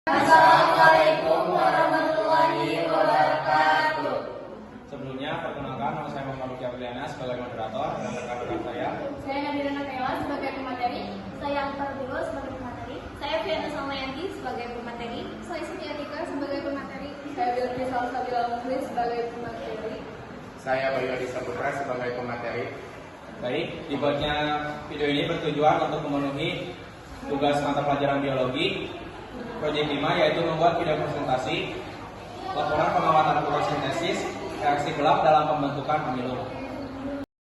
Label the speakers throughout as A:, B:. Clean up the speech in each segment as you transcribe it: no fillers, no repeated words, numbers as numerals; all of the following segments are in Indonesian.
A: Assalamualaikum warahmatullahi wabarakatuh.
B: Sebelumnya, perkenalkan nama saya Muhammad Luki Apriliana sebagai moderator dan rekan-rekan saya.
C: Saya Nadira Natela sebagai pemateri.
D: Saya Angkar Dulu sebagai pemateri.
C: Saya Fiana Salmayanti sebagai pemateri.
D: Saya Siti Atika sebagai pemateri.
C: Saya Bilqis Salsabila Mukhlis sebagai pemateri.
A: Saya Bayu Adi Saputra sebagai pemateri.
B: Baik, dibuatnya video ini bertujuan untuk memenuhi tugas mata pelajaran biologi Proyek 5, yaitu membuat video presentasi laporan pengamatan fotosintesis reaksi gelap dalam pembentukan amilum.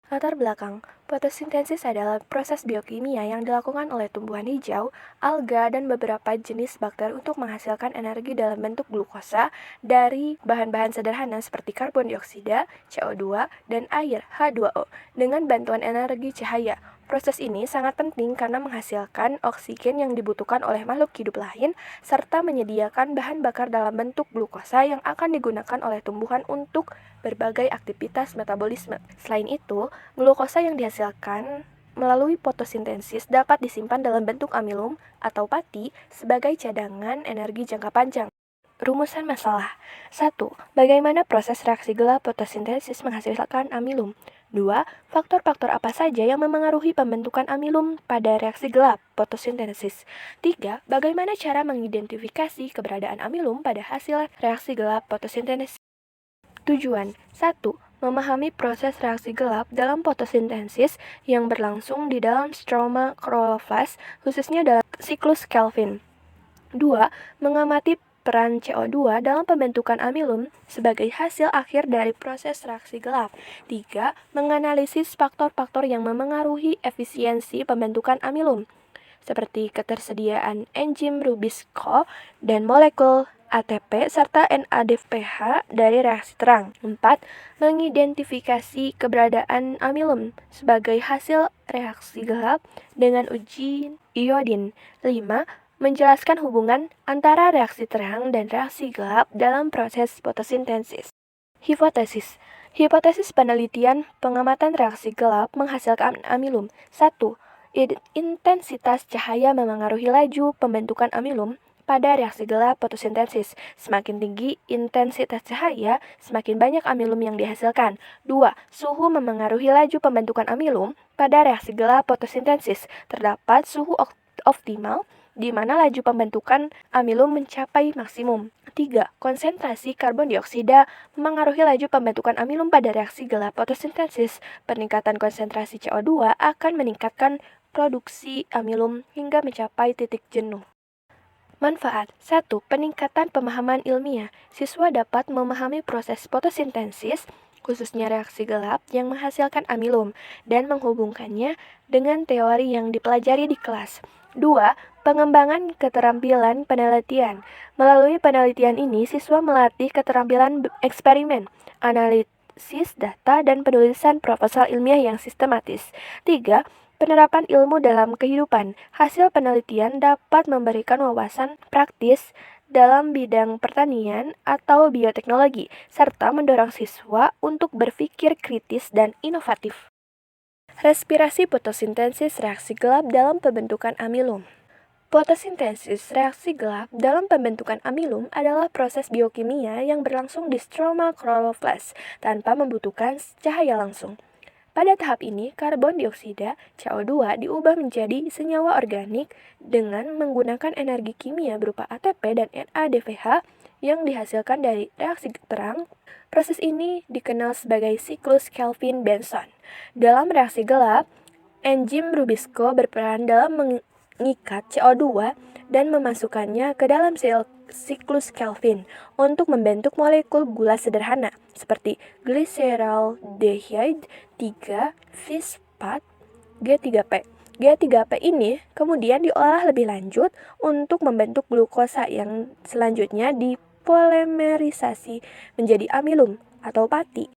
E: Latar belakang, fotosintesis adalah proses biokimia yang dilakukan oleh tumbuhan hijau, alga, dan beberapa jenis bakteri untuk menghasilkan energi dalam bentuk glukosa dari bahan-bahan sederhana seperti karbon dioksida, CO2, dan air H2O dengan bantuan energi cahaya. Proses ini sangat penting karena menghasilkan oksigen yang dibutuhkan oleh makhluk hidup lain serta menyediakan bahan bakar dalam bentuk glukosa yang akan digunakan oleh tumbuhan untuk berbagai aktivitas metabolisme. Selain itu, glukosa yang dihasilkan melalui fotosintesis dapat disimpan dalam bentuk amilum atau pati sebagai cadangan energi jangka panjang. Rumusan masalah. 1. Bagaimana proses reaksi gelap fotosintesis menghasilkan amilum? 2. Faktor-faktor apa saja yang memengaruhi pembentukan amilum pada reaksi gelap fotosintesis? 3. Bagaimana cara mengidentifikasi keberadaan amilum pada hasil reaksi gelap fotosintesis? Tujuan. 1. Memahami proses reaksi gelap dalam fotosintesis yang berlangsung di dalam stroma chloroplast, khususnya dalam siklus Kelvin. 2. Mengamati peran CO2 dalam pembentukan amilum sebagai hasil akhir dari proses reaksi gelap. 3. Menganalisis faktor-faktor yang memengaruhi efisiensi pembentukan amilum, seperti ketersediaan enzim Rubisco dan molekul ATP serta NADPH dari reaksi terang. 4. Mengidentifikasi keberadaan amilum sebagai hasil reaksi gelap dengan uji iodin. 5. Menjelaskan hubungan antara reaksi terang dan reaksi gelap dalam proses fotosintesis. Hipotesis. Hipotesis penelitian pengamatan reaksi gelap menghasilkan amilum. 1. Intensitas cahaya memengaruhi laju pembentukan amilum pada reaksi gelap fotosintesis. Semakin tinggi intensitas cahaya, semakin banyak amilum yang dihasilkan. 2. Suhu memengaruhi laju pembentukan amilum pada reaksi gelap fotosintesis. Terdapat suhu optimal di mana laju pembentukan amilum mencapai maksimum. 3. Konsentrasi karbon dioksida memengaruhi laju pembentukan amilum pada reaksi gelap fotosintesis. Peningkatan konsentrasi CO2 akan meningkatkan produksi amilum hingga mencapai titik jenuh. Manfaat. 1. Peningkatan pemahaman ilmiah. Siswa dapat memahami proses fotosintesis, khususnya reaksi gelap yang menghasilkan amilum, dan menghubungkannya dengan teori yang dipelajari di kelas. 2. Pengembangan keterampilan penelitian. Melalui penelitian ini, siswa melatih keterampilan eksperimen, analisis data, dan penulisan proposal ilmiah yang sistematis. 3. Penerapan ilmu dalam kehidupan. Hasil penelitian dapat memberikan wawasan praktis dalam bidang pertanian atau bioteknologi, serta mendorong siswa untuk berpikir kritis dan inovatif. Respirasi fotosintesis reaksi gelap dalam pembentukan amilum. Fotosintesis reaksi gelap dalam pembentukan amilum adalah proses biokimia yang berlangsung di stroma chloroplast tanpa membutuhkan cahaya langsung. Pada tahap ini, karbon dioksida CO2 diubah menjadi senyawa organik dengan menggunakan energi kimia berupa ATP dan NADPH yang dihasilkan dari reaksi terang. Proses ini dikenal sebagai siklus Kelvin-Benson. Dalam reaksi gelap, enzim Rubisco berperan dalam mengikat CO2 dan memasukkannya ke dalam siklus Kelvin untuk membentuk molekul gula sederhana seperti glyceraldehyde 3-fosfat G3P. G3P ini kemudian diolah lebih lanjut untuk membentuk glukosa yang selanjutnya dipolimerisasi menjadi amilum atau pati.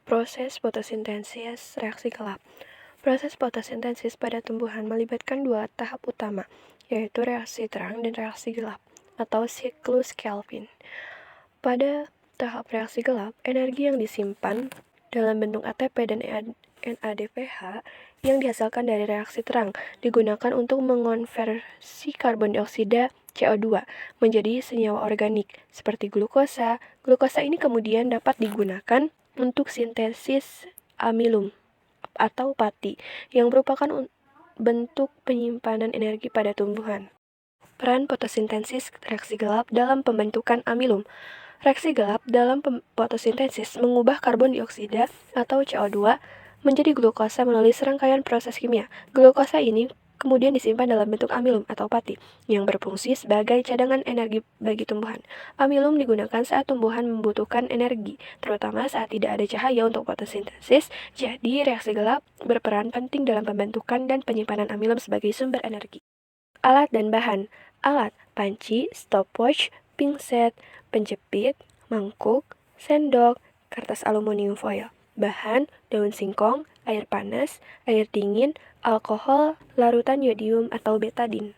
E: Proses fotosintesis reaksi gelap. Proses fotosintesis pada tumbuhan melibatkan dua tahap utama, yaitu reaksi terang dan reaksi gelap, atau siklus Kelvin. Pada tahap reaksi gelap, energi yang disimpan dalam bentuk ATP dan NADPH yang dihasilkan dari reaksi terang digunakan untuk mengonversi karbon dioksida CO2 menjadi senyawa organik seperti glukosa. Glukosa ini kemudian dapat digunakan untuk sintesis amilum atau pati yang merupakan bentuk penyimpanan energi pada tumbuhan. Peran fotosintesis reaksi gelap dalam pembentukan amilum. Reaksi gelap dalam fotosintesis mengubah karbon dioksida atau CO2 menjadi glukosa melalui serangkaian proses kimia. Glukosa ini kemudian disimpan dalam bentuk amilum atau pati yang berfungsi sebagai cadangan energi bagi tumbuhan. Amilum digunakan saat tumbuhan membutuhkan energi, terutama saat tidak ada cahaya untuk fotosintesis. Jadi, reaksi gelap berperan penting dalam pembentukan dan penyimpanan amilum sebagai sumber energi. Alat dan bahan. Alat: panci, stopwatch, pingset, penjepit, mangkuk, sendok, kertas aluminium foil. Bahan: daun singkong, air panas, air dingin, alkohol, larutan yodium atau betadin.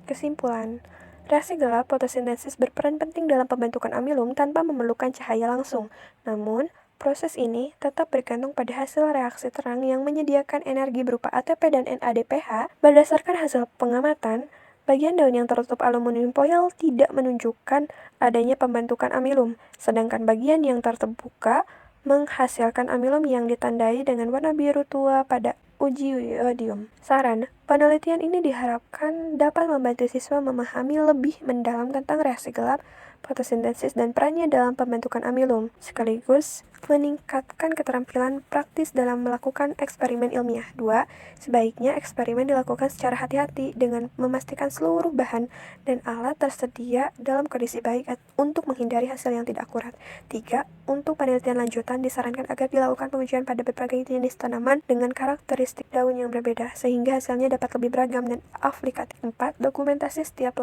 E: Kesimpulan, reaksi gelap fotosintesis berperan penting dalam pembentukan amilum tanpa memerlukan cahaya langsung. Namun, proses ini tetap bergantung pada hasil reaksi terang yang menyediakan energi berupa ATP dan NADPH. Berdasarkan hasil pengamatan, bagian daun yang tertutup aluminium foil tidak menunjukkan adanya pembentukan amilum, sedangkan bagian yang terbuka menghasilkan amilum yang ditandai dengan warna biru tua pada uji yodium. Saran, penelitian ini diharapkan dapat membantu siswa memahami lebih mendalam tentang reaksi gelap, fotosintesis, dan perannya dalam pembentukan amilum, sekaligus meningkatkan keterampilan praktis dalam melakukan eksperimen ilmiah. 2. Sebaiknya eksperimen dilakukan secara hati-hati dengan memastikan seluruh bahan dan alat tersedia dalam kondisi baik untuk menghindari hasil yang tidak akurat. 3. Untuk penelitian lanjutan disarankan agar dilakukan pengujian pada berbagai jenis tanaman dengan karakteristik daun yang berbeda, sehingga hasilnya dapat lebih beragam dan aplikatif. 4. Dokumentasi setiap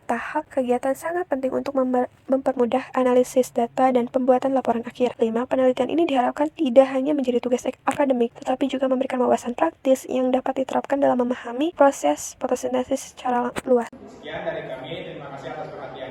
E: tahap kegiatan sangat penting untuk mempermudah analisis data dan pembuatan laporan akhir. 5. Penelitian ini diharapkan tidak hanya menjadi tugas akademik, tetapi juga memberikan wawasan praktis yang dapat diterapkan dalam memahami proses fotosintesis secara luas.
B: Sekian dari kami, terima kasih atas perhatian.